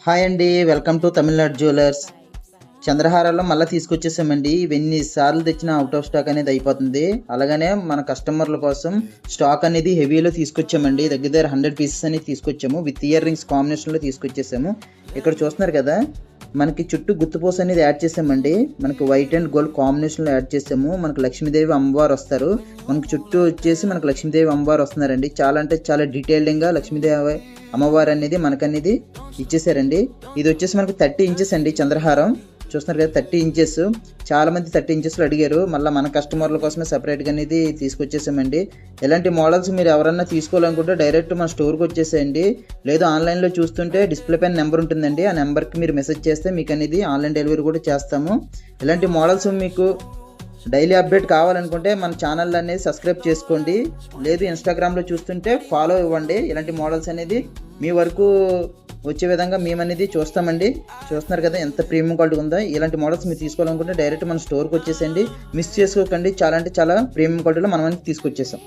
Hi అండి, welcome to Tamil Nadu jewellers. చంద్రహారాల్లో మళ్ళీ తీసుకొచ్చేసామండి. ఇవి ఎన్నిసార్లు తెచ్చినా అవుట్ ఆఫ్ స్టాక్ అనేది అయిపోతుంది. అలాగనే మన కస్టమర్ల కోసం స్టాక్ అనేది హెవీలో తీసుకొచ్చామండి. దగ్గర దగ్గర 100 పీసెస్ అనేది తీసుకొచ్చాము. విత్ ఇయర్ రింగ్స్ కాంబినేషన్లో తీసుకొచ్చేసాము. ఇక్కడ చూస్తున్నారు కదా, మనకి చుట్టూ గుర్తుపోస అనేది యాడ్ చేసామండి. మనకి వైట్ అండ్ గోల్డ్ కాంబినేషన్లో యాడ్ చేసాము. మనకు లక్ష్మీదేవి అమ్మవారు వస్తారు. మనకి చుట్టూ వచ్చేసి మనకు లక్ష్మీదేవి అమ్మవారు వస్తున్నారండి. చాలా అంటే చాలా డీటెయిల్డ్గా లక్ష్మీదేవి అమ్మవారు అనేది మనకనేది ఇచ్చేసారండి. ఇది వచ్చేసి మనకి 30 ఇంచెస్ అండి చంద్రహారం. చూస్తున్నారు కదా, 30 ఇంచెస్. చాలా మంది 30 ఇంచెస్లో అడిగారు. మళ్ళీ మన కస్టమర్ల కోసమే సపరేట్గా అనేది తీసుకొచ్చేసామండి. ఇలాంటి మోడల్స్ మీరు ఎవరన్నా తీసుకోవాలనుకుంటే డైరెక్ట్ మన స్టోర్కి వచ్చేసేయండి. లేదు ఆన్లైన్లో చూస్తుంటే డిస్ప్లే పైన నెంబర్ ఉంటుందండి. ఆ నెంబర్కి మీరు మెసేజ్ చేస్తే మీకు అనేది ఆన్లైన్ డెలివరీ కూడా చేస్తాము. ఇలాంటి మోడల్స్ మీకు డైలీ అప్డేట్ కావాలనుకుంటే మన ఛానల్ అనేది సబ్స్క్రైబ్ చేసుకోండి. లేదు ఇన్స్టాగ్రామ్లో చూస్తుంటే ఫాలో ఇవ్వండి. ఇలాంటి మోడల్స్ అనేది మీ వరకు వచ్చే విధంగా మేము అనేది చూస్తామండి. చూస్తున్నారు కదా ఎంత ప్రీమియం క్వాలిటీ ఉందో. ఇలాంటి మోడల్స్ మీరు తీసుకోవాలనుకుంటే డైరెక్ట్ మన స్టోర్కి వచ్చేసేయండి. మిస్ చేసుకోకండి. చాలా అంటే చాలా ప్రీమియం క్వాలిటీలో మనం అనేది తీసుకొచ్చేసాం.